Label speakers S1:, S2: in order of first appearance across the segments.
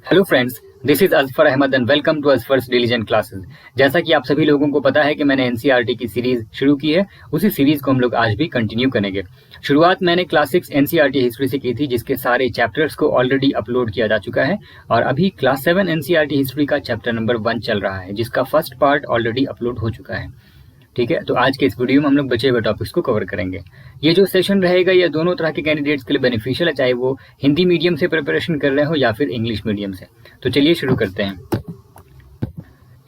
S1: Hello friends, this is Azfar Ahmad and welcome to Azfar's diligent classes. जैसा कि आप सभी लोगों को पता है कि मैंने एनसीईआरटी की सीरीज शुरू की है, उसी सीरीज को हम लोग आज भी कंटिन्यू करेंगे। शुरुआत मैंने क्लास 6 एनसीईआरटी हिस्ट्री से की थी, जिसके सारे चैप्टर्स को ऑलरेडी अपलोड किया जा चुका है और अभी क्लास 7 एनसीईआरटी हिस्ट्री का चैप्टर नंबर 1 चल रहा है, जिसका फर्स्ट पार्ट ऑलरेडी अपलोड हो चुका है। ठीक है, तो आज के इस वीडियो में हम लोग बचे हुए टॉपिक्स को कवर करेंगे। ये जो सेशन रहेगा ये दोनों तरह के कैंडिडेट्स के लिए बेनिफिशियल है, चाहे वो हिंदी मीडियम से प्रिपरेशन कर रहे हो या फिर इंग्लिश मीडियम से। तो चलिए शुरू करते हैं।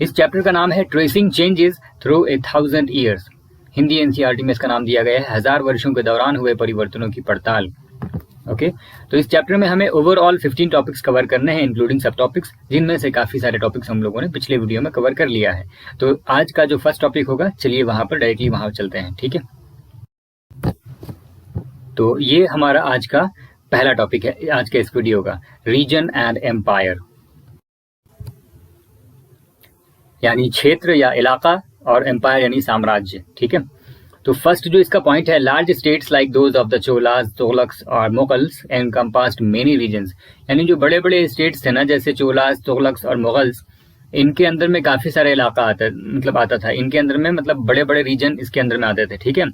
S1: इस चैप्टर का नाम है tracing changes through 1000 years. Hindi NCERT में इसका नाम दिया गया है 1000 वर्षों के दौरान हुए परिवर्तनों की पड़ताल। ओके, तो इस चैप्टर में हमें ओवरऑल 15 टॉपिक्स कवर करने हैं, इंक्लूडिंग सब टॉपिक्स, जिनमें से काफी सारे टॉपिक्स हम लोगों ने पिछले वीडियो में कवर कर लिया है। तो आज का जो फर्स्ट टॉपिक होगा, चलिए वहां पर डायरेक्टली वहां चलते हैं। ठीक है, तो ये हमारा आज का पहला टॉपिक है आज के इस वीडियो का, रीजन एंड एम्पायर, यानी क्षेत्र या इलाका, और एम्पायर यानी साम्राज्य। ठीक है, तो फर्स्ट जो इसका पॉइंट है, large states like those of the Cholas, Tughlaqs और मुगल्स एनकम्पास्ड मेनी रीजन्स, यानी जो बड़े बड़े स्टेट्स थे ना, जैसे चोलास, तुगलक्स और मुगल्स, इनके अंदर में काफी सारे इलाका आता था। इनके अंदर में मतलब बड़े बड़े रीजन इसके अंदर में आते थे। ठीक है,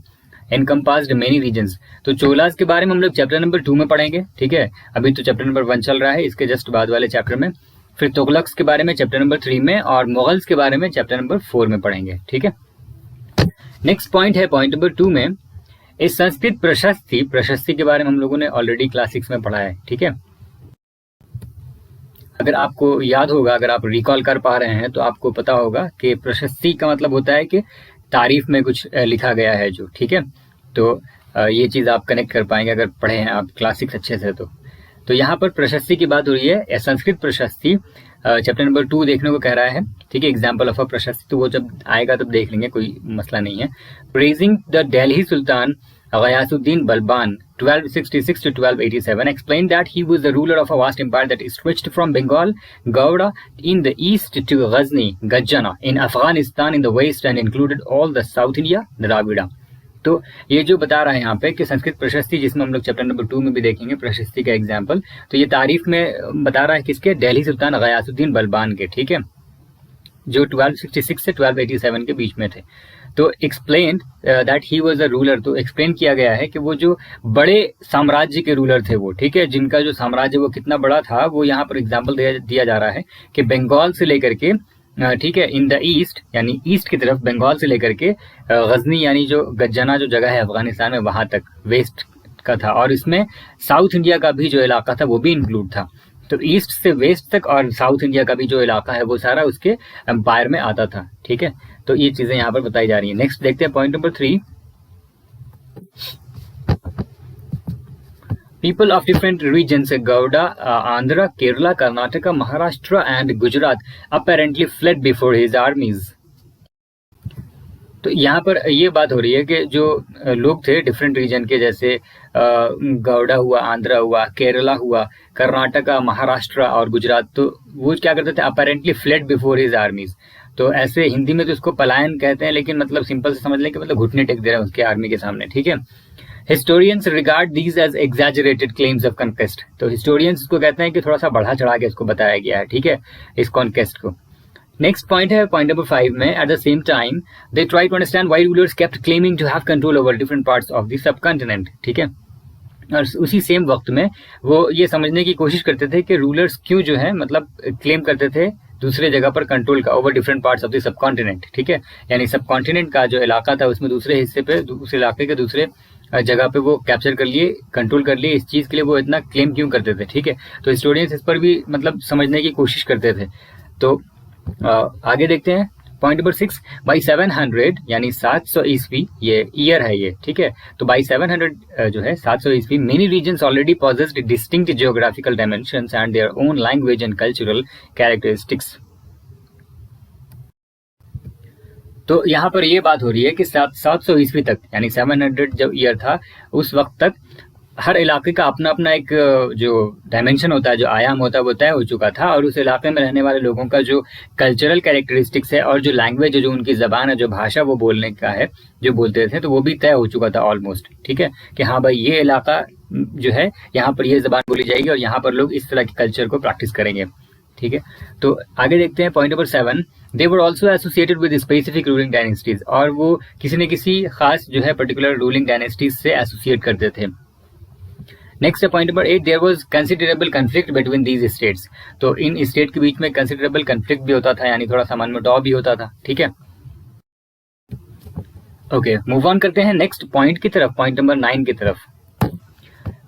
S1: एनकम्पास्ड मेनी रीजन्स। तो चोलास के बारे में हम लोग चैप्टर नंबर 2 में पढ़ेंगे। ठीक है, अभी तो चैप्टर नंबर 1 चल रहा है, इसके जस्ट बाद वाले चैप्टर में। फिर तुगलक्स के बारे में चैप्टर नंबर 3 में, और मुगल्स के बारे में चैप्टर नंबर 4 में पढ़ेंगे। ठीक है, नेक्स्ट पॉइंट है पॉइंट नंबर 2 में, इस संस्कृत प्रशस्ति के बारे में हम लोगों ने ऑलरेडी क्लास 6 में पढ़ा है। ठीक है, अगर आपको याद होगा, अगर आप रिकॉल कर पा रहे हैं तो आपको पता होगा कि प्रशस्ति का मतलब होता है कि तारीफ में कुछ लिखा गया है जो। ठीक है, तो ये चीज आप कनेक्ट कर पाएंगे अगर पढ़े हैं आप क्लास 6 अच्छे से। तो यहाँ पर प्रशस्ति की बात हो रही है, संस्कृत प्रशस्ति चैप्टर नंबर 2 देखने को कह रहा है। ठीक है, एग्जाम्पल ऑफ अ प्रशस्ति, तो वो जब आएगा तब देख लेंगे, कोई मसला नहीं है। Praising the Delhi Sultan Ghayasuddin Balban 1266 to 1287 explained that he was the ruler of a vast empire that stretched from Bengal, Gauda in the east to Ghazni, Gajjana in Afghanistan in the west and included all the South India, Dravida। तो ये जो बता रहा है यहाँ पे कि संस्कृत प्रशस्ति, जिसमें हम लोग चैप्टर नंबर 2 में भी देखेंगे प्रशस्ति का एग्जाम्पल, तो ये तारीफ में बता रहा है किसके, दिल्ली सुल्तान गयासुद्दीन बलबान के। ठीक है, जो 1266 से 1287 के बीच में थे। तो explain that he was a ruler, तो एक्सप्लेन किया गया है कि वो जो बड़े साम्राज्य के रूलर थे वो। ठीक है, जिनका जो साम्राज्य वो कितना बड़ा था, वो यहाँ पर एग्जाम्पल दिया जा रहा है कि बंगाल से लेकर के, ठीक है, इन द ईस्ट यानी ईस्ट की तरफ, बंगाल से लेकर के गजनी यानी जो गज्जना जो जगह है अफगानिस्तान में, वहां तक वेस्ट का था, और इसमें साउथ इंडिया का भी जो इलाका था वो भी इंक्लूड था। तो ईस्ट से वेस्ट तक और साउथ इंडिया का भी जो इलाका है वो सारा उसके एम्पायर में आता था। ठीक है, तो ये चीजें यहाँ पर बताई जा रही है। नेक्स्ट देखते हैं point number 3, people of different regions, Gauda, Andhra, Kerala, Karnataka, Maharashtra and Gujarat apparently fled before his armies। तो यहाँ पर ये बात हो रही है कि जो लोग थे डिफरेंट रीजन के, जैसे गौड़ा हुआ, आंध्रा हुआ, केरला हुआ, कर्नाटका, महाराष्ट्र और गुजरात, तो वो क्या करते थे, अपेरेंटली फ्लेड बिफोर हिज आर्मीज। तो ऐसे हिंदी में तो इसको पलायन कहते हैं, लेकिन मतलब सिंपल से समझ लें कि मतलब घुटने टेक दे रहे हैं उसके आर्मी के सामने। ठीक है, historians regard these as exaggerated claims of conquest. तो हिस्टोरियंस इसको कहते हैं कि थोड़ा सा बढ़ा चढ़ा के इसको बताया गया है। ठीक है, इस कॉन्क्वेस्ट को। नेक्स्ट पॉइंट है पॉइंट नंबर 5 में, at the same time they try to understand why rulers kept claiming to have control over different parts of the subcontinent. ठीक है, और उसी सेम वक्त में वो ये समझने की कोशिश करते थे कि रूलर्स क्यों जो है मतलब क्लेम करते थे दूसरे जगह पर कंट्रोल का, over different parts of the subcontinent. ठीक है, यानी सबकॉन्टिनेंट का जो इलाका था उसमें दूसरे हिस्से पे, दूसरे इलाके के दूसरे जगह पे वो कैप्चर कर लिए, कंट्रोल कर लिए, इस चीज के लिए वो इतना क्लेम क्यों करते थे। ठीक है, तो हिस्टोरियंस इस पर भी मतलब समझने की कोशिश करते थे। तो आगे देखते हैं पॉइंट नंबर 6, बाई 700 यानी 700 ईस्वी, ये ईयर है ये। ठीक है, तो बाई 700 जो है 700 ईस्वी, many regions already possessed distinct geographical dimensions and their own language and cultural characteristics. तो यहाँ पर ये बात हो रही है कि 700 ईस्वी तक यानी 700 जब ईयर था, उस वक्त तक हर इलाके का अपना अपना एक जो डायमेंशन होता है, जो आयाम होता है, वो तय हो चुका था, और उस इलाके में रहने वाले लोगों का जो कल्चरल कैरेक्टरिस्टिक्स है और जो लैंग्वेज है, जो उनकी जबान है, जो भाषा वो बोलने का है, जो बोलते थे, तो वो भी तय हो चुका था ऑलमोस्ट। ठीक है, कि हाँ भाई ये इलाका जो है यहाँ पर ये जबान बोली जाएगी और यहाँ पर लोग इस तरह के कल्चर को प्रैक्टिस करेंगे। ठीक है। तो आगे देखते हैं point number 7, they were also associated with specific ruling dynasties, और वो किसी न किसी खास जो है पर्टिकुलर रूलिंग डायनेस्टीज से एसोसिएट करते थे। नेक्स्ट है point number 8, there was considerable conflict between these states, तो इन स्टेट के बीच में कंसिडरेबल कन्फ्लिक्ट भी होता था, यानी थोड़ा सा मनमुटाव भी होता था, ठीक है। ओके, मूव ऑन करते हैं नेक्स्ट पॉइंट की तरफ, पॉइंट नंबर 9 की तरफ।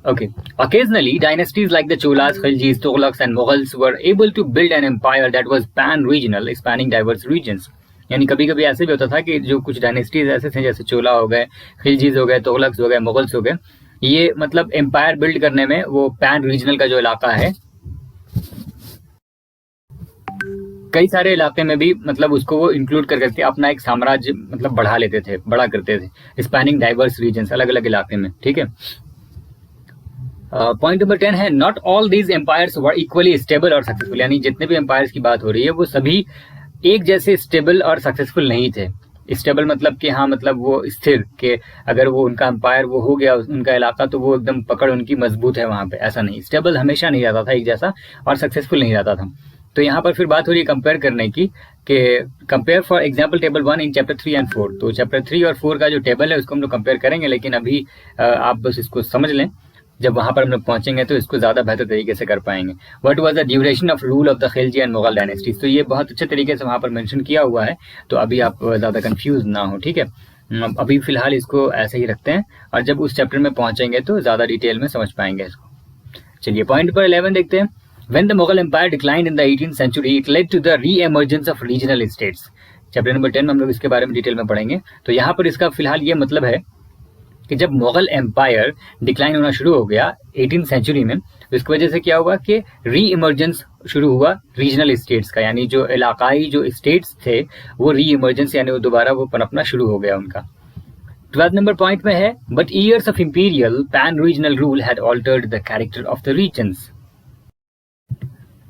S1: Okay. Occasionally, dynasties like the Cholas, Khiljis, Tughlaqs and Mughals were able to build an empire that was pan-regional, spanning diverse regions. यानी कभी कभी ऐसे भी होता था कि जो कुछ डायनेस्टीज ऐसे थे, जैसे चोला हो गए, खिलजीज हो गए, तोगलक्स हो गए, मुगल्स हो गए, ये मतलब एम्पायर बिल्ड करने में वो पैन रीजनल का जो इलाका है, कई सारे इलाके में भी मतलब उसको वो इंक्लूड कर करके अपना एक साम्राज्य मतलब बढ़ा लेते थे, बड़ा करते थे, स्पैनिंग डाइवर्स रीजन्स, अलग अलग इलाके में, ठीक है। पॉइंट नंबर 10 है, not all these empires were equally stable और सक्सेसफुल, यानी जितने भी एम्पायर्स की बात हो रही है वो सभी एक जैसे स्टेबल और सक्सेसफुल नहीं थे। स्टेबल मतलब कि हाँ, मतलब वो स्थिर, कि अगर वो उनका एम्पायर वो हो गया उनका इलाका तो वो एकदम पकड़ उनकी मजबूत है वहां पे, ऐसा नहीं। स्टेबल हमेशा नहीं रहता था एक जैसा, और सक्सेसफुल नहीं रहता था। तो यहाँ पर फिर बात हो रही है कंपेयर करने की, कि compare for example table 1 in chapter 3 and 4। तो चैप्टर 3 और 4 का जो टेबल है उसको हम लोग कंपेयर करेंगे, लेकिन अभी आप बस इसको समझ लें, जब वहां पर हम लोग पहुंचेंगे तो इसको ज्यादा बेहतर तरीके से कर पाएंगे। What was the duration of rule of the Khilji and Mughal dynasties, तो ये बहुत अच्छे तरीके से वहां पर मेंशन किया हुआ है, तो अभी आप ज्यादा कंफ्यूज ना हो, ठीक है। अभी फिलहाल इसको ऐसे ही रखते हैं, और जब उस चैप्टर में पहुंचेंगे तो ज्यादा डिटेल में समझ पाएंगे इसको। चलिए पॉइंट नंबर 11 देखते हैं। When the Mughal Empire declined in the 18th century, it led to the re-emergence of regional states. Chapter number 10 में हम लोग इसके बारे में डिटेल में पढ़ेंगे। तो यहाँ पर इसका फिलहाल ये मतलब है कि जब मुगल एम्पायर डिक्लाइन होना शुरू हो गया 18th सेंचुरी में, तो इसकी वजह से क्या हुआ कि री इमर्जेंस शुरू हुआ रीजनल स्टेट्स का, यानी जो इलाकाई जो स्टेट्स थे वो री इमर्जेंस यानी वो दोबारा वो पनपना शुरू हो गया उनका। 12 नंबर पॉइंट में है, but years of imperial pan regional rule had altered the character of the regions.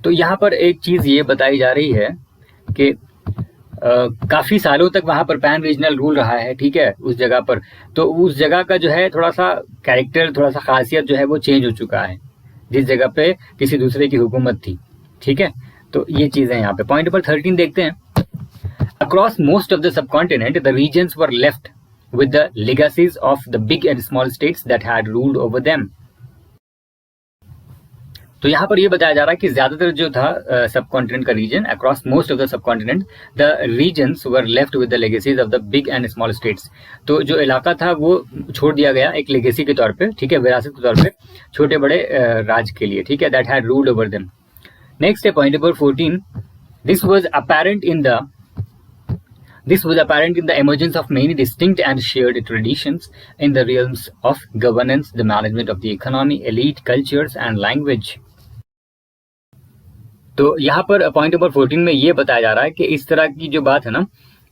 S1: तो यहाँ पर एक चीज ये बताई जा रही है कि काफी सालों तक वहां पर पैन रीजनल रूल रहा है, ठीक है, उस जगह पर, तो उस जगह का जो है थोड़ा सा कैरेक्टर, थोड़ा सा खासियत जो है वो चेंज हो चुका है, जिस जगह पे किसी दूसरे की हुकूमत थी, ठीक है। तो ये चीजें यहाँ पे। पॉइंट नंबर 13 देखते हैं। Across most of the subcontinent the regions were left with the legacies of the big and small states that had ruled over them. तो यहाँ पर ये बताया जा रहा है कि ज्यादातर जो था सब कॉन्टिनेंट का region, across most of the subcontinent the regions were left with the legacies of the big and small states. तो जो इलाका था वो छोड़ दिया गया एक लेगेसी के तौर पे, ठीक है, विरासत के तौर पे छोटे बड़े राज के लिए, ठीक है, that had ruled over them. Next है point number 14, this was apparent in the emergence of many distinct and shared traditions in the realms of governance, the management of the economy, elite cultures and language. तो यहाँ पर point number 14 में ये बताया जा रहा है कि इस तरह की जो बात है ना,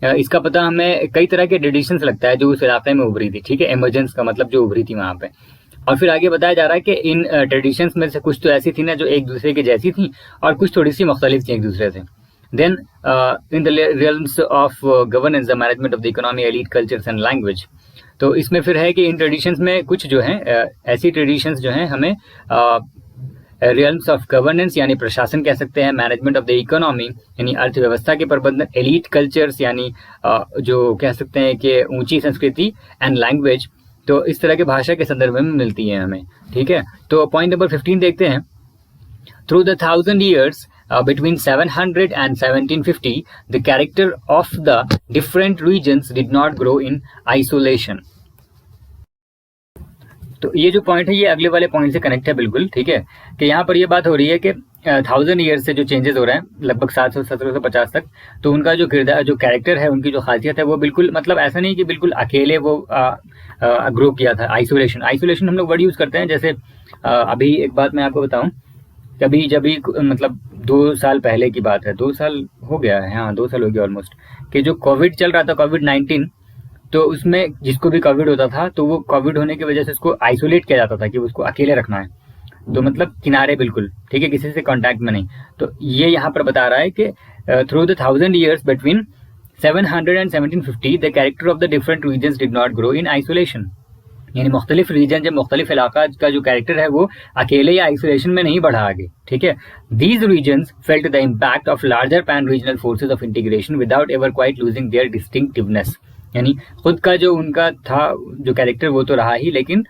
S1: इसका पता हमें कई तरह के ट्रेडिशंस लगता है जो उस इलाके में उभरी थी, ठीक है, इमरजेंस का मतलब जो उभरी थी वहां पे। और फिर आगे बताया जा रहा है कि इन ट्रेडिशंस में से कुछ तो ऐसी थी ना जो एक दूसरे की जैसी थी, और कुछ थोड़ी सी मुख्तलिफ थी एक दूसरे से। Then in the realms of governance, the management of the economy, elite cultures and language. तो इसमें फिर है कि इन ट्रेडिशंस में कुछ जो हैं ऐसी ट्रेडिशंस जो हैं हमें रियल्म्स ऑफ गवर्नेंस यानी प्रशासन कह सकते हैं, मैनेजमेंट ऑफ द इकोनॉमी यानी अर्थव्यवस्था के प्रबंधन, एलीट कल्चर्स यानी जो कह सकते हैं कि ऊंची संस्कृति, एंड लैंग्वेज, तो इस तरह के भाषा के संदर्भ में मिलती है हमें, ठीक है। तो पॉइंट नंबर 15 देखते हैं। Through the 1000 years between 700 and 1750 the character of the different regions did not grow in isolation. तो ये जो पॉइंट है ये अगले वाले पॉइंट से कनेक्ट है बिल्कुल, ठीक है, कि यहाँ पर ये बात हो रही है कि 1000 ईयर्स से जो चेंजेस हो रहे हैं लगभग 700-1750 तक, तो उनका जो किरदार, जो कैरेक्टर है, उनकी जो खासियत है वो बिल्कुल मतलब ऐसा नहीं कि बिल्कुल अकेले वो ग्रो किया था। आइसोलेशन हम लोग वर्ड यूज करते हैं, जैसे अभी एक बात मैं आपको बताऊं, कभी जब भी मतलब 2 साल पहले की बात है, 2 साल हो गया है, हाँ 2 साल हो गया ऑलमोस्ट, कि जो कोविड चल रहा था, कोविड-19, तो उसमें जिसको भी कोविड होता था तो वो कोविड होने की वजह से उसको आइसोलेट किया जाता था कि उसको अकेले रखना है, तो मतलब किनारे बिल्कुल, ठीक है, किसी से कांटेक्ट में नहीं। तो ये यहाँ पर बता रहा है कि through the 1000 years between 700 and 1750 the character of the different regions did not grow in isolation. यानी मुख्तलिफ रीजन, जब मुख्तलिफ इलाका का जो कैरेक्टर है वो अकेले या आइसोलेशन में नहीं बढ़ा आगे, ठीक है। These regions felt the impact of larger pan regional forces of integration without ever quite losing their distinctiveness. यानी खुद का जो उनका था जो कैरेक्टर वो तो रहा ही, लेकिन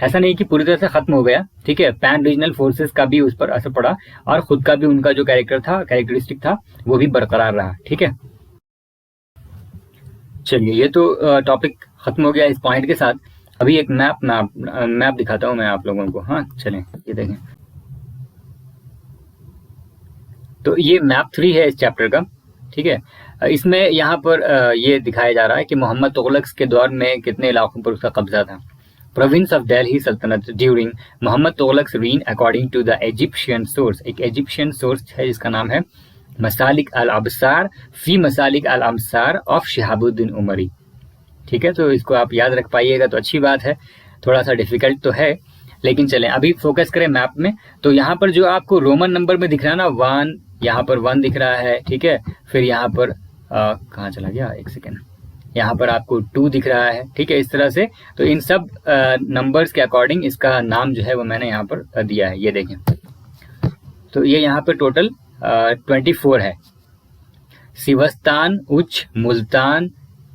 S1: ऐसा नहीं कि पूरी तरह से खत्म हो गया, ठीक है। पैन रीजनल फोर्सेस का भी उस पर असर पड़ा और खुद का भी उनका जो कैरेक्टर था, कैरेक्टरिस्टिक था, वो भी बरकरार रहा, ठीक है। चलिए, ये तो टॉपिक खत्म हो गया इस पॉइंट के साथ। अभी एक मैप दिखाता हूं मैं आप लोगों को। हाँ चलें, ये देखें। तो ये मैप 3 है इस चैप्टर का, ठीक है। इसमें यहाँ पर ये दिखाया जा रहा है कि मोहम्मद तुगलक के दौर में कितने इलाकों पर उसका कब्जा था। Province of Delhi sultanate during Mohammad Tughlaq reign according to the Egyptian source. एक इजिप्शियन सोर्स है जिसका नाम है मसालिक अल अबसार फी मसालिक अल अमसार ऑफ शिहाबुद्दीन उमरी, ठीक है। तो इसको आप याद रख पाइएगा तो अच्छी बात है, थोड़ा सा डिफिकल्ट तो है, लेकिन चलें अभी फोकस करें मैप में। तो यहाँ पर जो आपको रोमन नंबर में दिख रहा है ना 1, यहाँ पर 1 दिख रहा है, ठीक है। फिर यहाँ पर कहाँ चला गया, एक सेकेंड, यहाँ पर आपको 2 दिख रहा है, ठीक है। इस तरह से तो इन सब नंबर्स के अकॉर्डिंग इसका नाम जो है वो मैंने यहाँ पर दिया है, ये देखें। तो ये यहाँ पर टोटल 24 है। सिवस्तान, उच्च, मुल्तान,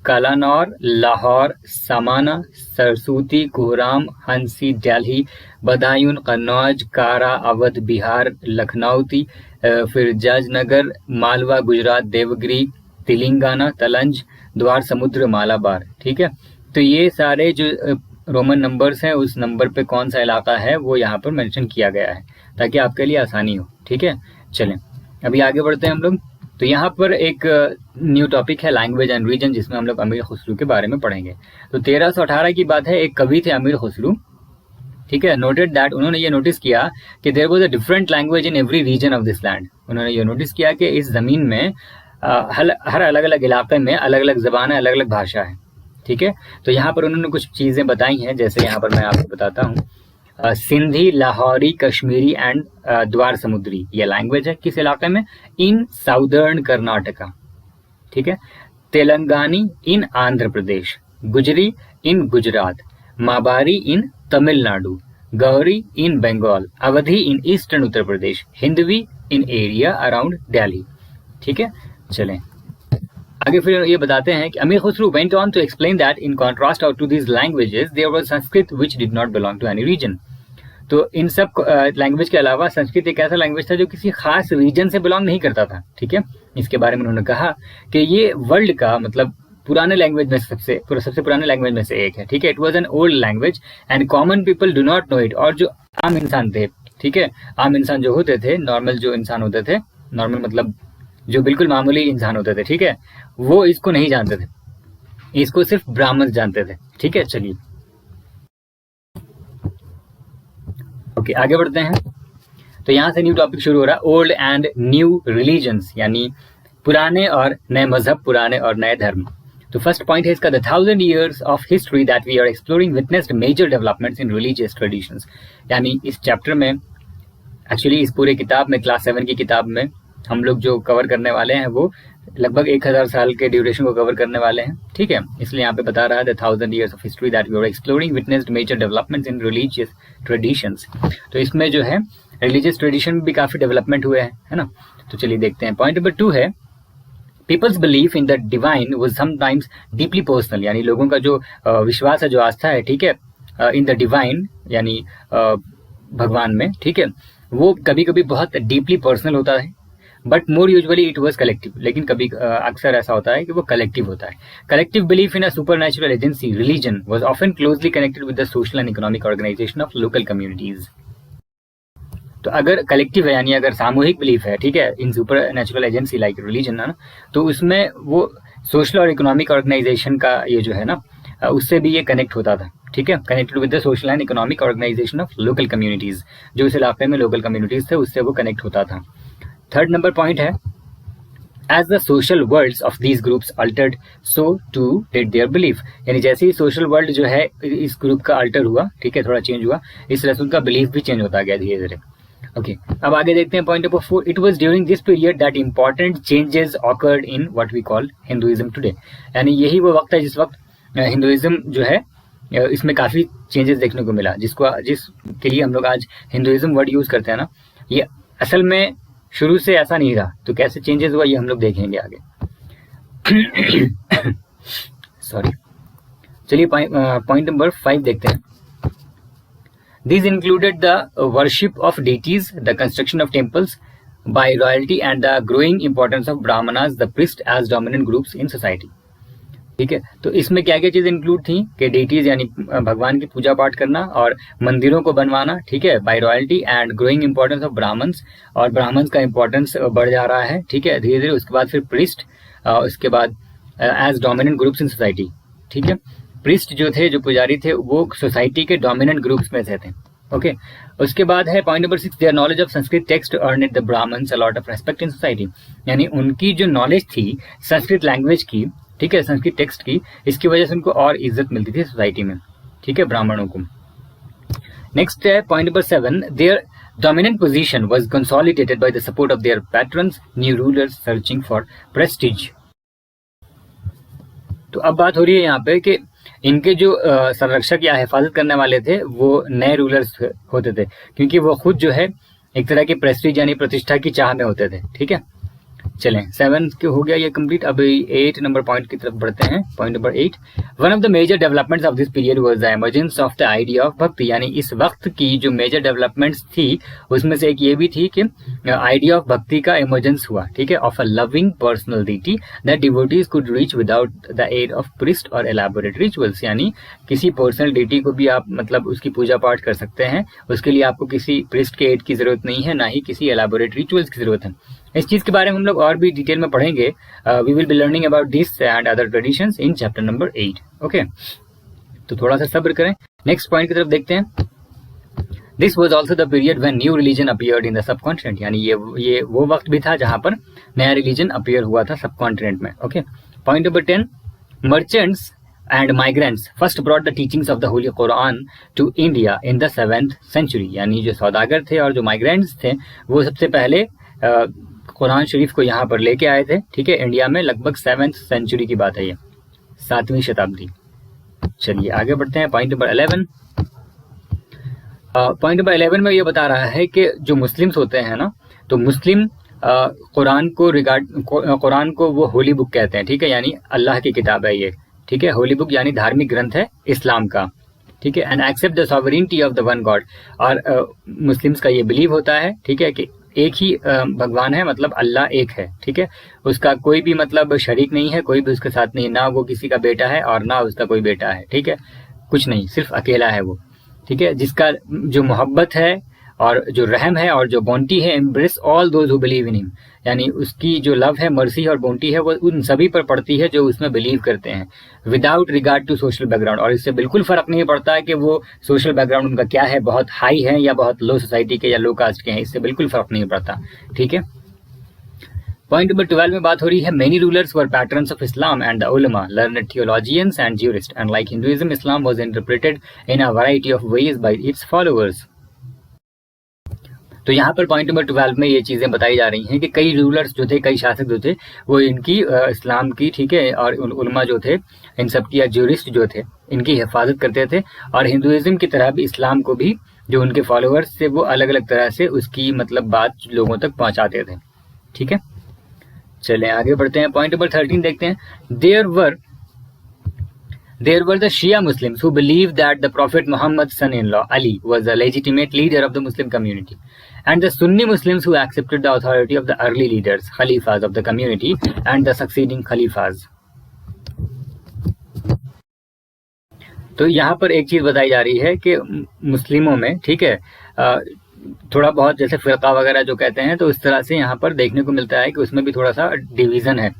S1: कालानौर, लाहौर, सामाना, सरसूती, कोहराम, हंसी, दिल्ली, बदायूं, कन्नौज, कारा, अवध, बिहार, लखनऊती, फिर जजनगर, मालवा, गुजरात, देवगिरी, तेलंगाना, तलंज, द्वार समुद्र, मालाबार, ठीक है। तो ये सारे जो रोमन नंबर्स हैं उस नंबर पे कौन सा इलाका है वो यहाँ पर मेंशन किया गया है ताकि आपके लिए आसानी हो, ठीक है। चलें अभी आगे बढ़ते हैं हम लोग। तो यहाँ पर एक न्यू टॉपिक है लैंग्वेज एंड रीजन, जिसमें हम लोग अमीर खुसरू के बारे में पढ़ेंगे। तो 1318 की बात है, एक कवि थे अमीर खुसरू, ठीक है। नोटेड दैट, उन्होंने ये नोटिस किया कि there was a different language in every region of this land. उन्होंने ये नोटिस किया कि इस जमीन में हर अलग अलग इलाके में अलग अलग जबान है, अलग अलग भाषा है, ठीक है। तो यहाँ पर उन्होंने कुछ चीज़ें बताई हैं, जैसे यहाँ पर मैं आपको बताता हूँ। सिंधी, लाहौरी, कश्मीरी एंड द्वार समुद्री, ये लैंग्वेज है किस इलाके में, इन साउदर्न कर्नाटका, ठीक है। तेलंगानी इन Andhra Pradesh, Gujari in Gujarat, Mabari in Tamil Nadu, Gauri in Bengal, Awadhi in eastern Uttar Pradesh, Hindavi in area around Delhi, ठीक है। चलें आगे फिर ये बताते हैं कि अमीर Khusru went on to explain that in contrast to these languages there was Sanskrit which did not belong to any region। तो इन सब लैंग्वेज के अलावा संस्कृत एक ऐसा लैंग्वेज था जो किसी खास रीजन से बिलोंग नहीं करता था, ठीक है। इसके बारे में उन्होंने कहा कि ये वर्ल्ड का मतलब पुराने लैंग्वेज में सबसे पुराने लैंग्वेज में से एक है, ठीक है। It was an old language and common people do not know it. और जो आम इंसान थे, ठीक है, आम इंसान जो होते थे, नॉर्मल जो इंसान होते थे, नॉर्मल मतलब जो बिल्कुल मामूली इंसान होते थे, ठीक है, वो इसको नहीं जानते थे, इसको सिर्फ ब्राह्मण जानते थे, ठीक है। चलिए ओके आगे बढ़ते हैं। तो यहाँ से न्यू टॉपिक शुरू हो रहा है, ओल्ड एंड न्यू रिलीजन्स, यानी पुराने और नए मजहब, पुराने और नए धर्म। तो फर्स्ट पॉइंट है इसका, the 1000 years of history that we are exploring witnessed major developments in religious traditions. यानी इस चैप्टर में, एक्चुअली इस पूरे किताब में, क्लास 7 की किताब में हम लोग जो कवर करने वाले हैं वो लगभग 1000 साल के ड्यूरेशन को कवर करने वाले हैं, ठीक है। इसलिए यहाँ पे बता रहा है the 1000 years of history that we are exploring witnessed major developments in religious traditions. तो इसमें जो है रिलीजियस ट्रेडिशन में भी काफ़ी डेवलपमेंट हुए हैं, है ना। तो चलिए देखते हैं। पॉइंट नंबर 2 है, people's belief in the divine was sometimes deeply personal. यानी लोगों का जो विश्वास है, जो आस्था है, ठीक है, इन द डिवाइन यानी भगवान में, ठीक है, वो कभी कभी बहुत डीपली पर्सनल होता है, but more usually it was collective. लेकिन कभी अक्सर ऐसा होता है कि वो कलेक्टिव होता है। Collective belief in a supernatural agency religion was often closely connected with the social and economic organisation of local communities. तो अगर कलेक्टिव है यानी अगर सामूहिक बिलीफ है, ठीक है, in supernatural agency like religion है ना, तो उसमें वो सोशल और इकोनॉमिक ऑर्गेनाइजेशन का ये जो है ना, उससे भी ये कनेक्ट होता था, ठीक है, connected with the social and economic organisation of local communities. जो इस इलाके में लोकल कम्युनिटीज थे उससे वो कनेक्ट होता था। थर्ड नंबर पॉइंट है, as the social worlds of these groups altered so too did their belief. यानी जैसे ही सोशल वर्ल्ड जो है इस ग्रुप का अल्टर हुआ, ठीक है, थोड़ा चेंज हुआ, इस तरह से उनका बिलीफ भी चेंज होता गया धीरे धीरे। ओके अब आगे देखते हैं point number 4, it was during this period that important changes occurred in what we call Hinduism today. यानी यही वो वक्त है जिस वक्त हिंदुइज्म जो है इसमें काफ़ी चेंजेस देखने को मिला, जिसके लिए हम लोग आज हिंदुइज्म वर्ड यूज़ करते हैं ना, ये असल में शुरू से ऐसा नहीं रहा। तो कैसे चेंजेस हुआ ये हम लोग देखेंगे आगे। सॉरी, चलिए पॉइंट नंबर 5 देखते हैं। These included the worship of deities, the construction of temples by royalty, and the growing importance of brahmanas, the priests, as dominant groups in society. ठीक है, तो इसमें क्या क्या चीज़ इंक्लूड थी कि डेटीज यानी भगवान की पूजा पाठ करना और मंदिरों को बनवाना, ठीक है, by royalty, and growing importance of Brahmans, और ब्राह्मण्स का इंपॉर्टेंस बढ़ जा रहा है, ठीक है, धीरे धीरे। उसके बाद फिर प्रिस्ट, उसके बाद as dominant groups in society, ठीक है। प्रिस्ट जो थे, जो पुजारी थे, वो सोसाइटी के डोमिनेंट ग्रुप्स में से थे, ओके। उसके बाद है point number 6, their knowledge of Sanskrit text earned the Brahmans a lot of respect in society, यानी उनकी जो नॉलेज थी संस्कृत लैंग्वेज की, ठीक है, संस्कृत टेक्स्ट की, इसकी वजह से उनको और इज्जत मिलती थी सोसाइटी में, ठीक है, ब्राह्मणों को। नेक्स्ट है point number 7, their dominant position was consolidated by the support of their patrons, new rulers searching for prestige. तो अब बात हो रही है यहाँ पे कि इनके जो संरक्षक या हिफाजत करने वाले थे वो नए रूलर्स होते थे, क्योंकि वो खुद जो है एक तरह की प्रेस्टीज यानी प्रतिष्ठा की चाह में होते थे, ठीक है। चलें, 7 के हो गया ये कंप्लीट। अब 8 नंबर पॉइंट की तरफ बढ़ते हैं। Point number 8, one of the major developments of this period was the emergence of the idea of bhakti, यानी इस वक्त की जो मेजर डेवलपमेंट्स थी उसमें से एक ये भी थी कि आइडिया ऑफ भक्ति का इमर्जेंस हुआ, ठीक है, of a loving personal deity that devotees could reach without the aid of priest और एलैबोरेट रिचुअल्स, यानी किसी पर्सनल डीटी को भी आप मतलब उसकी पूजा पाठ कर सकते हैं, उसके लिए आपको किसी प्रिस्ट के एड की जरूरत नहीं है, ना ही किसी एलैबोरेट रिचुअल्स की जरूरत है। इस चीज के बारे में हम लोग और भी डिटेल में पढ़ेंगे। We will be learning about this and other traditions in chapter number 8, okay. तो थोड़ा सा सब्र करें। नेक्स्ट पॉइंट की तरफ देखते हैं। This was also the period when new religion appeared in the subcontinent, यानी ये वो वक्त भी था जहां पर नया रिलीजन अपीयर हुआ था सबकॉन्टिनेंट में, okay. Point number 10, merchants and migrants first brought the teachings of the Holy Quran to India in the 7th century, यानी जो सौदागर थे और जो माइग्रेंट्स थे वो सबसे पहले कुरान शरीफ को यहाँ पर लेके आए थे, ठीक है, इंडिया में। लगभग 7th सेंचुरी की बात है ये, 7वीं शताब्दी। चलिए आगे बढ़ते हैं। पॉइंट नंबर 11, पॉइंट नंबर 11 में ये बता रहा है कि जो मुस्लिम्स होते हैं ना, तो मुस्लिम कुरान को वो होली बुक कहते हैं, ठीक है, यानी अल्लाह की किताब है ये, ठीक है। होली बुक यानी धार्मिक ग्रंथ है इस्लाम का, ठीक है। And except the sovereignty of the one God, और मुस्लिम्स का ये बिलीव होता है, ठीक है, कि एक ही भगवान है, मतलब अल्लाह एक है, ठीक है, उसका कोई भी मतलब शरीक नहीं है, कोई भी उसके साथ नहीं, ना वो किसी का बेटा है और ना उसका कोई बेटा है, ठीक है, कुछ नहीं, सिर्फ अकेला है वो, ठीक है, जिसका जो मोहब्बत है और जो रहम है और जो बॉन्टी है, embrace all those who believe in him, यानी उसकी जो लव है, मर्सी और बॉन्टी है, वो उन सभी पर पड़ती है जो उसमें बिलीव करते हैं, without regard to social background, और इससे बिल्कुल फर्क नहीं पड़ता है कि वो सोशल बैकग्राउंड उनका क्या है, बहुत हाई है या बहुत लो सोसाइटी के या लो कास्ट के हैं, इससे बिल्कुल फर्क नहीं पड़ता, ठीक है। पॉइंट नंबर 12 में बात हो रही है, many rulers were patterns of Islam and the उलमा, learned theologians and jurist, and like Hinduism Islam was interpreted in a variety of ways by its followers. तो यहाँ पर पॉइंट नंबर 12 में ये चीजें बताई जा रही हैं कि कई रूलर्स जो थे, कई शासक जो थे, वो इनकी इस्लाम की, ठीक है, और उलमा जो थे, इन सब की, या ज्यूरिस्ट जो थे, इनकी हिफाजत करते थे, और हिंदुइज्म की तरह भी इस्लाम को भी जो उनके फॉलोअर्स थे वो अलग अलग तरह से उसकी मतलब बात लोगों तक पहुंचाते थे, ठीक है। चलें आगे बढ़ते हैं। पॉइंट नंबर 13 देखते हैं। There were the Shia Muslims who believed that the Prophet Muhammad's son-in-law Ali was a legitimate leader of the Muslim community, and the Sunni Muslims who accepted the authority of the early leaders, Khalifas of the community, and the succeeding Khalifas. तो यहाँ पर एक चीज बताई जा रही है कि मुस्लिमों में, ठीक है, थोड़ा बहुत जैसे फिरका वगैरह जो कहते हैं, तो इस तरह से यहाँ पर देखने को मिलता है कि उसमें भी थोड़ा सा डिवीजन है,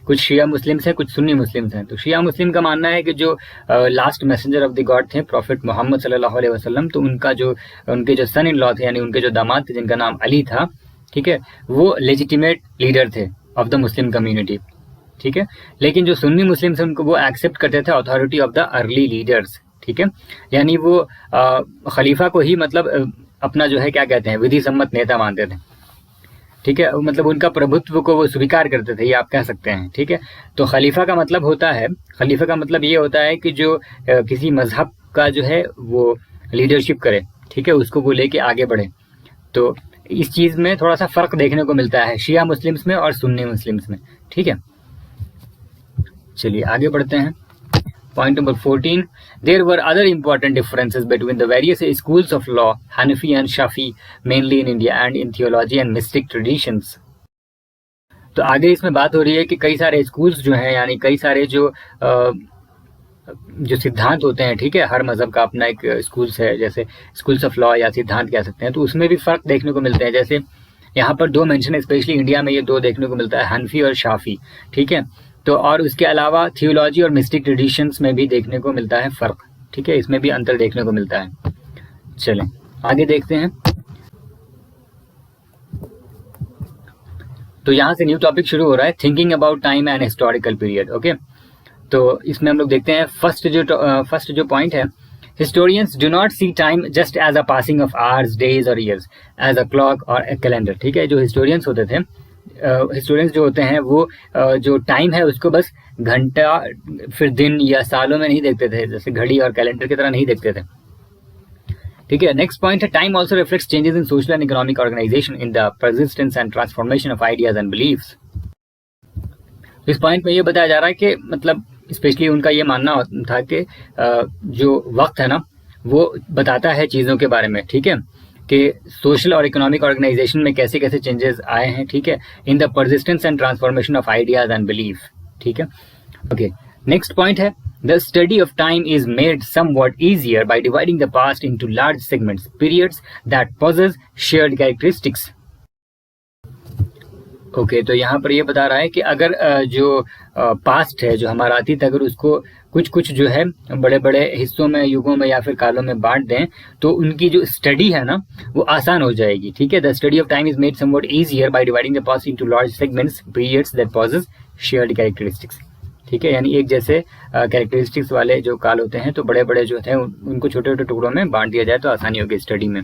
S1: कुछ शिया मुस्लिम्स हैं, कुछ सुन्नी मुस्लिम्स हैं। तो शिया मुस्लिम का मानना है कि जो last messenger of the God थे, प्रॉफिट मोहम्मद सल्लल्लाहु अलैहि वसल्लम, तो उनके जो सन इन लॉ थे, यानी उनके जो दामाद थे जिनका नाम अली था, ठीक है, वो लेजिटिमेट लीडर थे ऑफ द मुस्लिम कम्युनिटी, ठीक है। लेकिन जो सुन्नी मुस्लिम्स हैं उनको वो एक्सेप्ट करते थे authority of the early leaders, ठीक है, यानी वो खलीफा को ही मतलब अपना जो है क्या कहते हैं विधि सम्मत नेता मानते थे, ठीक है, मतलब उनका प्रभुत्व को वो स्वीकार करते थे, ये आप कह सकते हैं, ठीक है। तो खलीफा का मतलब होता है, खलीफा का मतलब ये होता है कि जो किसी मजहब का जो है वो लीडरशिप करे, ठीक है, उसको वो लेके आगे बढ़े। तो इस चीज में थोड़ा सा फर्क देखने को मिलता है शिया मुस्लिम्स में और सुन्नी मुस्लिम्स में, ठीक है। चलिए आगे बढ़ते हैं। Point number 14, there were other important differences between the various schools of law, Hanafi and Shafi, mainly in India, and in theology and mystic traditions. तो आगे इसमें बात हो रही है कि कई सारे स्कूल्स जो हैं, यानी कई सारे जो सिद्धांत होते हैं, ठीक है, हर मजहब का अपना एक स्कूल्स है, जैसे स्कूल्स ऑफ लॉ या सिद्धांत कह सकते हैं, तो उसमें भी फर्क देखने को मिलते हैं। जैसे यहाँ पर दो मेंशन है, स्पेशली इंडिया में ये दो देखने को मिलता है, हनफी और शाफी, ठीक है। तो और उसके अलावा थियोलॉजी और मिस्टिक ट्रेडिशंस में भी देखने को मिलता है फर्क, ठीक है, इसमें भी अंतर देखने को मिलता है। चलें आगे देखते हैं। तो यहाँ से न्यू टॉपिक शुरू हो रहा है, thinking about time and historical period. Okay, तो इसमें हम लोग देखते हैं फर्स्ट जो पॉइंट है, historians do not see time just as a passing of hours, days और ईयर्स, एज अ क्लॉक और ए कैलेंडर, ठीक है। जो हिस्टोरियंस होते थे, हिस्टोरियंस जो होते हैं वो जो टाइम है उसको बस घंटा फिर दिन या सालों में नहीं देखते थे, जैसे घड़ी और कैलेंडर की तरह नहीं देखते थे, ठीक है। नेक्स्ट पॉइंट है, time also reflects changes in social and economic organisation in the persistence and transformation of ideas and beliefs. इस पॉइंट में ये बताया जा रहा है कि मतलब स्पेशली उनका ये मानना था कि जो वक्त है ना वो बताता है चीज़ों के बारे में, ठीक है, कि सोशल और इकोनॉमिक ऑर्गेनाइजेशन में कैसे कैसे चेंजेस आए हैं, ठीक है, in the persistence and transformation of ideas and belief, ठीक है। ओके, नेक्स्ट पॉइंट है, the study of time is made somewhat easier by dividing the past into large segments, periods that possess shared characteristics. Okay, तो यहाँ पर ये बता रहा है कि अगर जो पास्ट है, जो हमारा अतीत, अगर उसको कुछ कुछ जो है बड़े बड़े हिस्सों में, युगों में या फिर कालों में बांट दें तो उनकी जो स्टडी है ना वो आसान हो जाएगी, ठीक है। The study of time is made somewhat easier by dividing the past into large segments, periods that possess shared characteristics, ठीक है, यानी एक जैसे कैरेक्टरिस्टिक्स वाले जो काल होते हैं तो बड़े बड़े जो थे उनको छोटे छोटे टुकड़ों में बांट दिया जाए तो आसानी होगी स्टडी में।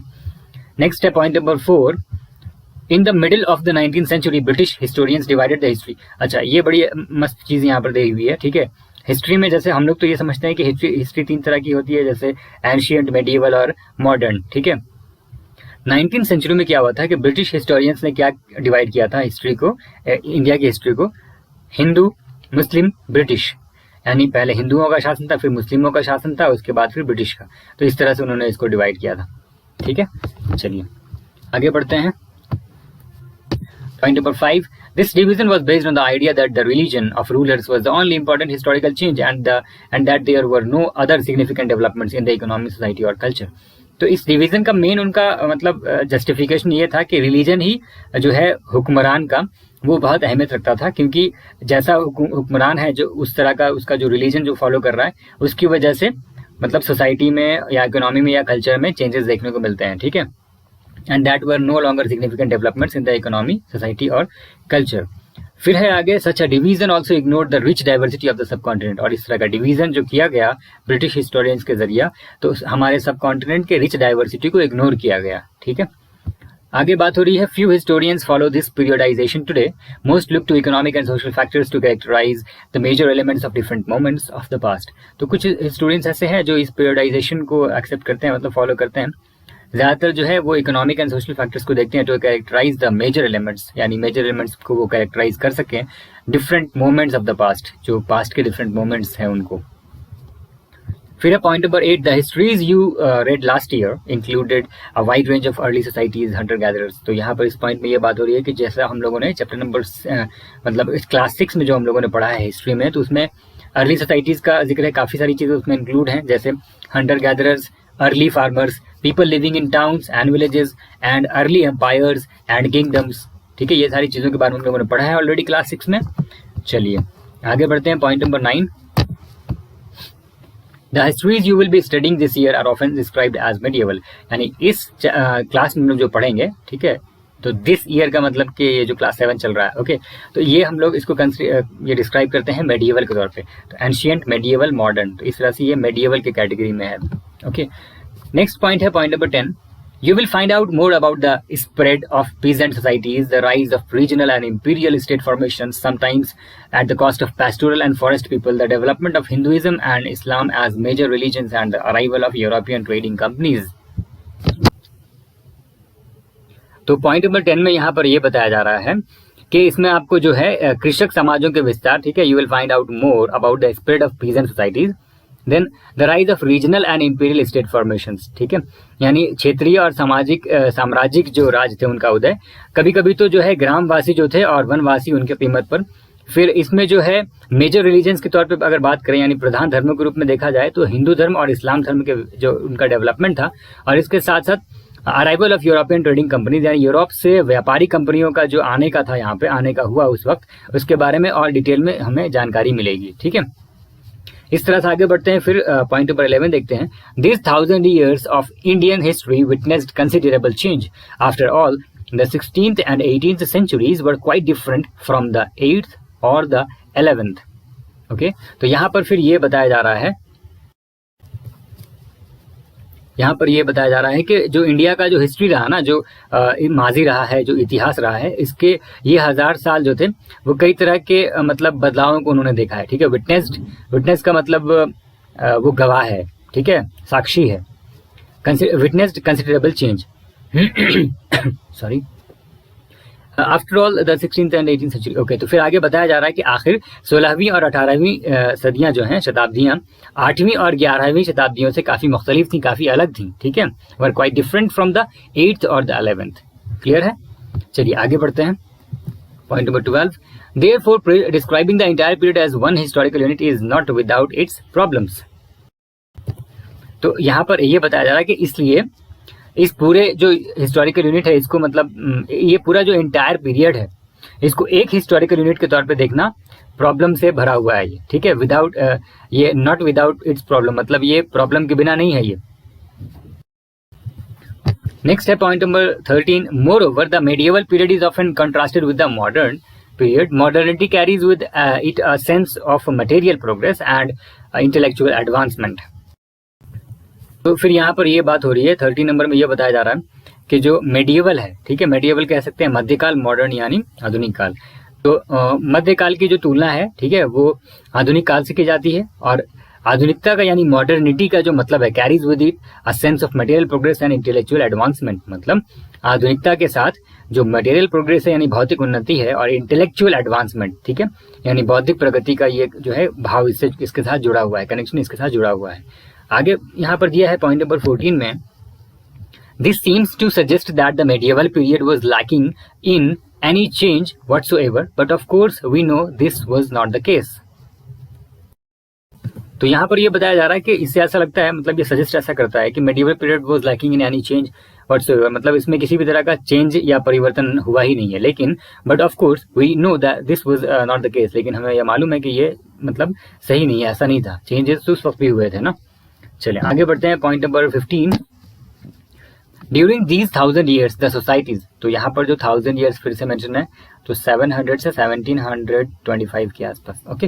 S1: नेक्स्ट है point number 4, in the middle of the 19th century British historians divided the history. अच्छा, ये बड़ी मस्त चीज यहाँ पर दी हुई है, ठीक है। हिस्ट्री में जैसे हम लोग तो ये समझते हैं कि हिस्ट्री 3 तरह की होती है, जैसे एंशियंट, मेडिएवल और मॉडर्न, ठीक है। 19th सेंचुरी में क्या हुआ था कि ब्रिटिश हिस्टोरियंस ने क्या डिवाइड किया था हिस्ट्री को, इंडिया की हिस्ट्री को, हिंदू, मुस्लिम, ब्रिटिश, यानी पहले हिंदुओं का शासन था, फिर मुस्लिमों का शासन था, उसके बाद फिर ब्रिटिश का। तो इस तरह से उन्होंने इसको डिवाइड किया था, ठीक है। चलिए आगे बढ़ते हैं। Point number 5, this division was based on the idea that the religion of rulers was the only important historical change and that there were no other significant developments in the economy, society or culture. तो इस division का main उनका मतलब justification ये था कि religion ही जो है हुक्मरान का वो बहुत अहमियत रखता था, क्योंकि जैसा हुक्मरान है जो उस तरह का उसका जो रिलीजन जो फॉलो कर रहा है उसकी वजह से मतलब सोसाइटी में या इकोनॉमी में या कल्चर में चेंजेस देखने को मिलते हैं, ठीक है। And that were no longer significant developments in the economy, society और culture. फिर है आगे, such a division also ignored the rich diversity of the subcontinent। और इस तरह का डिवीजन जो किया गया ब्रिटिश हिस्टोरियंस के जरिए तो हमारे सब कॉन्टिनेंट के रिच डाइवर्सिटी को इग्नोर किया गया, ठीक है। आगे बात हो रही है, few historians follow this periodization today. Most look to economic and social factors to characterize the major elements of different moments of the past। तो कुछ हिस्टोरियंस ऐसे हैं जो इस periodization को एक्सेप्ट करते हैं, मतलब फॉलो करते हैं। ज्यादातर जो है वो इकोनॉमिक एंड सोशल फैक्टर्स को देखते हैं to characterise the major elements, यानी मेजर एलिमेंट्स को वो कैरेक्टराइज कर सकें different moments of the past, जो पास्ट के डिफरेंट मोमेंट्स हैं उनको। फिर है point number 8, the histories you read last year included a wide range of early societies, hunter gatherers. तो यहाँ पर इस पॉइंट में ये बात हो रही है कि जैसा हम लोगों ने चैप्टर नंबर मतलब इस क्लास 6 में जो हम लोगों ने पढ़ा है हिस्ट्री में, तो उसमें अर्ली सोसाइटीज का जिक्र है, काफी सारी चीजें उसमें इंक्लूड हैं, जैसे Hunter gatherers, early farmers, people living in towns and villages and early empires and kingdoms, ठीक है। ये सारी चीजों के बारे में हम लोगों ने पढ़ा है ऑलरेडी क्लास 6 में। चलिए आगे बढ़ते हैं। Point number 9, the histories you will be studying this year are often described as medieval। यानी इस क्लास में हम लोग जो पढ़ेंगे, ठीक है, तो दिस ईयर का मतलब कि ये जो क्लास 7 चल रहा है, ओके, तो ये हम लोग इसको ये डिस्क्राइब करते हैं मेडिएवल के तौर पे। तो एंशियंट, मेडिएवल, मॉडर्न, तो इस तरह से ये मेडिएवल के कैटेगरी में है, ओके। नेक्स्ट पॉइंट है point number 10, You will find out more about the spread of peasant societies, the rise of regional and imperial state formations, sometimes at the cost of pastoral and forest people, the development of Hinduism and Islam as major religions, and the arrival of European trading companies. तो point number 10 में यहाँ पर ये बताया जा रहा है कि इसमें आपको जो है कृषक समाजों के विस्तार, ठीक है, you will find out more about the spread of peasant societies, then the rise of regional and imperial state formations, ठीक है, यानी क्षेत्रीय और साम्राज्यिक जो राज थे उनका उदय, कभी कभी तो जो है ग्रामवासी जो थे और वनवासी उनके कीमत पर। फिर इसमें जो है मेजर रिलीजन्स के तौर पे अगर बात करें, यानी प्रधान धर्मों के रूप में देखा जाए तो हिंदू धर्म और इस्लाम धर्म के जो उनका डेवलपमेंट था, और इसके साथ साथ arrival of European trading companies, यानी यूरोप से व्यापारी कंपनियों का जो आने का था, यहाँ पे आने का हुआ उस वक्त, उसके बारे में और डिटेल में हमें जानकारी मिलेगी, ठीक है। इस तरह से आगे बढ़ते हैं। फिर पॉइंट नंबर 11 देखते हैं। This 1000 years of Indian history witnessed considerable change. After all the 16th and 18th centuries were quite different from the 8th और द 11th। ओके, तो यहाँ पर फिर ये बताया जा रहा है, यहाँ पर ये बताया जा रहा है कि जो इंडिया का जो हिस्ट्री रहा ना, जो माजी रहा है, जो इतिहास रहा है, इसके ये 1000 साल जो थे वो कई तरह के मतलब बदलावों को उन्होंने देखा है, ठीक है। विटनेस का मतलब वो गवाह है, ठीक है, साक्षी है। Witnessed considerable change sorry after all the 16th and 18th century। Okay, तो फिर आगे बताया जा रहा है कि आखिर 16वीं और 18वीं सदियां जो हैं, शताब्दियां 8वीं और 11वीं शताब्दियों से काफ़ी मुख्तलिफ थी, काफ़ी अलग थी, ठीक है, were quite different from the 8th और द 11th। क्लियर है? चलिए आगे बढ़ते हैं। Point number 12, therefore describing the entire period as one historical unit is not without its problems. तो यहाँ पर ये बताया जा रहा है कि इसलिए इस पूरे जो हिस्टोरिकल यूनिट है, इसको मतलब ये पूरा जो एंटायर पीरियड है, इसको एक हिस्टोरिकल यूनिट के तौर पे देखना प्रॉब्लम से भरा हुआ है ये, ठीक है। विदाउट ये नॉट विदाउट इट्स प्रॉब्लम, मतलब ये प्रॉब्लम के बिना नहीं है ये। नेक्स्ट है point number 13, more over the medieval period is often contrasted with the modern period. Modernity carries with it a sense of material progress and intellectual advancement. तो फिर यहाँ पर ये बात हो रही है 13 नंबर में ये बताया जा रहा है कि जो मेडिएवल है, ठीक है, मेडिएवल कह सकते हैं मध्यकाल, मॉडर्न यानी आधुनिक काल। तो मध्यकाल की जो तुलना है, ठीक है, वो आधुनिक काल से की जाती है, और आधुनिकता का यानी मॉडर्निटी का जो मतलब है, carries with it a sense of material progress and intellectual advancement, मतलब आधुनिकता के साथ जो मटेरियल प्रोग्रेस है यानी भौतिक उन्नति है, और इंटेलेक्चुअल एडवांसमेंट, ठीक है, यानी बौद्धिक प्रगति का ये जो है भाव इससे इसके साथ जुड़ा हुआ है, कनेक्शन इसके साथ जुड़ा हुआ है। आगे यहाँ पर दिया है पॉइंट नंबर 14 में, this seems to suggest that the medieval period was lacking in any change whatsoever, but of course we know this was not the case. तो यहाँ पर ये बताया जा रहा है कि इससे ऐसा लगता है, मतलब ये सजेस्ट ऐसा करता है कि medieval period was lacking in any change whatsoever, मतलब इसमें किसी भी तरह का चेंज या परिवर्तन हुआ ही नहीं है, लेकिन but of course we know that this was not the case, लेकिन हमें यह मालूम है कि ये मतलब सही नहीं है, ऐसा नहीं था, चेंजेस तो उस वक्त भी हुए थे ना। चलिए आगे बढ़ते हैं। Point number 15, during these 1000 years the societies. तो यहाँ पर जो 1000 years फिर से मेंशन है, तो 700 से 1725 के आसपास। ओके,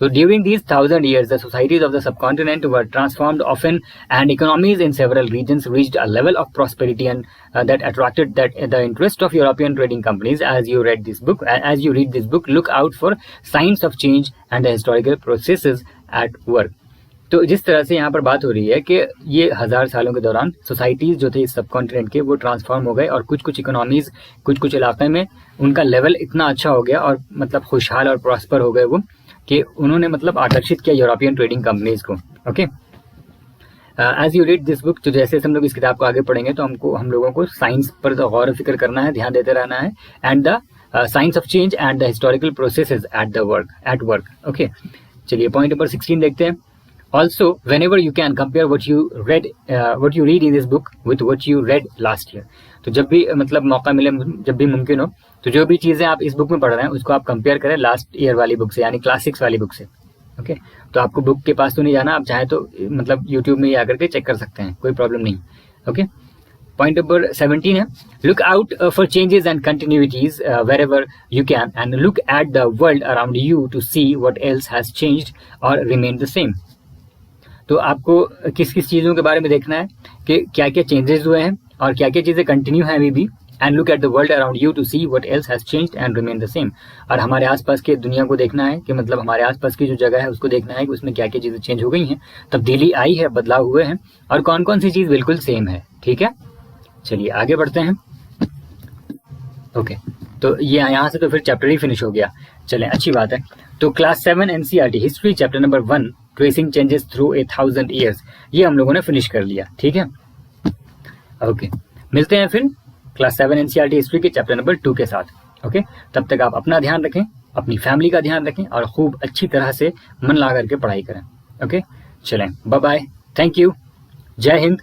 S1: तो during these 1000 years the societies of the subcontinent were transformed often, and economies in several regions reached a level of prosperity and that attracted the interest of European trading companies. As you read this book, look out for signs of change and the historical processes at work. तो जिस तरह से यहाँ पर बात हो रही है कि ये 1000 सालों के दौरान सोसाइटीज जो थे इस सब कॉन्टिनेंट के, वो ट्रांसफॉर्म हो गए, और कुछ इकोनॉमीज कुछ इलाके में उनका लेवल इतना अच्छा हो गया, और मतलब खुशहाल और प्रॉस्पर हो गए वो, कि उन्होंने मतलब आकर्षित किया यूरोपियन ट्रेडिंग कंपनीज को। Okay, as you read this book, तो जैसे हम लोग इस किताब को आगे पढ़ेंगे तो हम लोगों को साइंस पर तो गौर फिक्र करना है, ध्यान देते रहना है, and the science of change and the historical processes at work. Okay, चलिए पॉइंट नंबर 16 देखते हैं। Also, whenever you can compare what you read in this book with what you read last year. तो जब भी मतलब मौका मिले, जब भी मुमकिन हो, तो जो भी चीज़ें आप इस बुक में पढ़ रहे हैं उसको आप कंपेयर करें लास्ट ईयर वाली बुक से, यानी क्लास 6 वाली बुक से। ओके, तो आपको बुक के पास तो नहीं जाना, आप चाहे तो मतलब यूट्यूब में ही आकर के चेक कर सकते हैं, कोई प्रॉब्लम नहीं। ओके, पॉइंट नंबर 17 है, look out for changes and continuities wherever you can, and look at the world around you to see what else has changed or remain the same. तो आपको किस किस चीज़ों के बारे में देखना है कि क्या क्या चेंजेस हुए हैं, और क्या क्या चीज़ें कंटिन्यू हैं अभी भी, and look at the world around you to see what else has changed and remain the same. और हमारे आसपास के दुनिया को देखना है कि मतलब हमारे आसपास की जो जगह है उसको देखना है कि उसमें क्या क्या चीज़ें चेंज हो गई हैं, तब्दीली आई है, बदलाव हुए हैं, और कौन कौन सी चीज़ बिल्कुल सेम है। ठीक है, चलिए आगे बढ़ते हैं। ओके, तो ये यहाँ से तो फिर चैप्टर ही फिनिश हो गया। चलें, अच्छी बात है। तो class 7 NCERT history chapter number 1 tracing changes through 1000 years, ये हम लोगों ने फिनिश कर लिया। ठीक है, ओके, मिलते हैं फिर क्लास 7 एनसीईआरटी हिस्ट्री के चैप्टर नंबर 2 के साथ। ओके, तब तक आप अपना ध्यान रखें, अपनी फैमिली का ध्यान रखें और खूब अच्छी तरह से मन लगा करके पढ़ाई करें। ओके, चलें, बाय बाय, थैंक यू, जय हिंद।